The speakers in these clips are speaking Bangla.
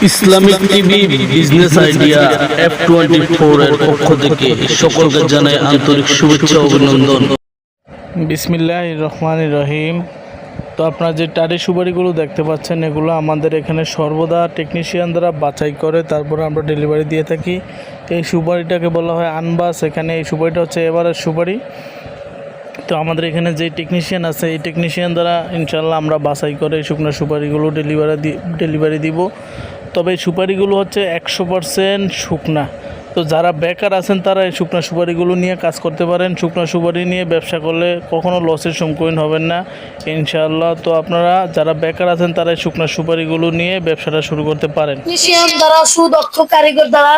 Islamic TV business idea F24 এর পক্ষ থেকে সকলকে জানাই আন্তরিক শুভেচ্ছা ও অভিনন্দন। বিসমিল্লাহির রহমানির রহিম। তো আপনারা যে টারি সুপারিগুলো দেখতে পাচ্ছেন, এগুলো আমাদের এখানে সর্বদা টেকনিশিয়ান দ্বারা বাছাই করে তারপরে আমরা ডেলিভারি দিয়ে থাকি। এই সুপারিটাকে বলা হয় আনবাস। এখানে এই সুপারিটা হচ্ছে এবারের সুপারি। তো আমাদের এখানে যে টেকনিশিয়ান আছে, এই টেকনিশিয়ান দ্বারা ইনশাল্লাহ আমরা বাছাই করে এই শুকনো সুপারিগুলো ডেলিভারি দিব। তবে এই সুপারিগুলো হচ্ছে 100% শুকনা। তো যারা বেকার আছেন তারা এই শুকনো সুপারিগুলো নিয়ে কাজ করতে পারেন। শুকনো সুপারি নিয়ে ব্যবসা করলে কখনো লসের সম্মুখীন হবেন না ইনশাআল্লাহ। তো আপনারা যারা বেকার আছেন তারা এই শুকনো সুপারিগুলো নিয়ে ব্যবসাটা শুরু করতে পারেন। টেকনিশিয়ান দ্বারা সুদক্ষ কারিগর দ্বারা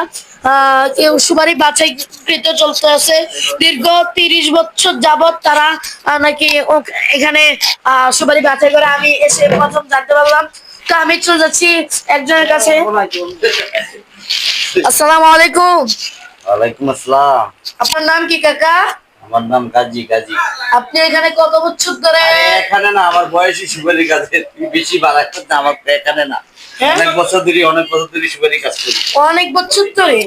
সুপারি বাছাইকৃত চলতে আছে। দীর্ঘ 30 বছর যাবত তারা নাকি এখানে সুপারি বাছাই করে। আমি এসে প্রথম জানতে পারলাম। তো আমি চলে যাচ্ছি একজনের কাছে। আসসালামু আলাইকুম। ওয়ালাইকুম আসসালাম। আপনার নাম কি কাকা? আমার নাম কাজী। আপনি এখানে কত বছর ধরে? এখানে না, আমার বয়সী সুপারি কাজে বেশি বাড়াচ্ছে না। আমার এখানে না, অনেক বছর ধরে সুপারি কাজ করি। অনেক বছর ধরে?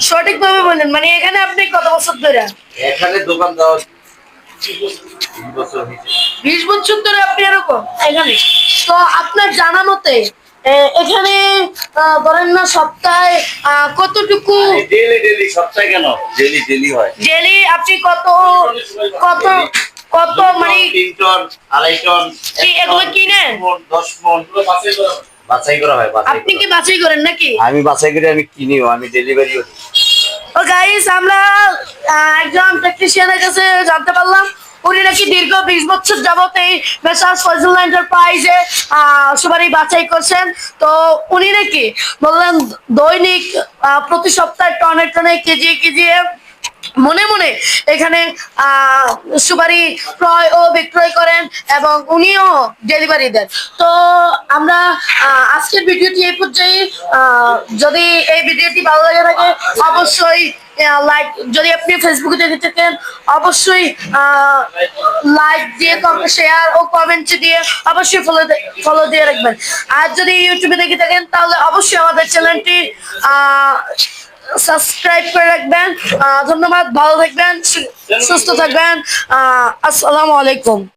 সঠিকভাবে বলেন, মানে এখানে আপনি কত বছর ধরে? এখানে দোকান দেওয়া 20 বছর ধরে আপনি এরকম এখানে। তো আপনার জানা মতে এখানে ধরেন না সপ্তাহে কতটুকু? ডেলি সপ্তাহে কেন, ডেলি হয়। ডেলি আপনি কত কত কত মানে 3 টন 2.5 টন এগুলো কিনেন? 10 মণ বাছাই করা হয়। আপনি কি বাছাই করেন নাকি? আমি বাছাই করি, আমি কিনিও, আমি ডেলিভারিও দিই। ও গাইস, আমরা একজন টেকনিশিয়ানের কাছে জানতে পারলাম উনি নাকি দীর্ঘ 20 বছর যাবত এই মেসার্স ফয়জুল এন্টারপ্রাইজে সুপারি বাছাই করছেন। তো উনি নাকি বললেন দৈনিক প্রতি সপ্তাহে টনে কেজি মনে মনে এখানে সুপারি ক্রয় ও বিক্রয় করেন এবং উনিও ডেলিভারি দেন। তো আমরা আজকের ভিডিওটি এই পর্যায়ে। যদি এই ভিডিওটি ভালো লাগে থাকে অবশ্যই লাইক, যদি আপনি ফেসবুকে দেখে থাকেন অবশ্যই লাইক দিয়ে, শেয়ার ও কমেন্ট দিয়ে অবশ্যই ফলো দিয়ে রাখবেন। আর যদি ইউটিউবে দেখে থাকেন তাহলে অবশ্যই আমাদের চ্যানেলটি সাবস্ক্রাইব করে রাখবেন। ধন্যবাদ, ভালো থাকবেন, সুস্থ থাকবেন। আসসালামু আলাইকুম।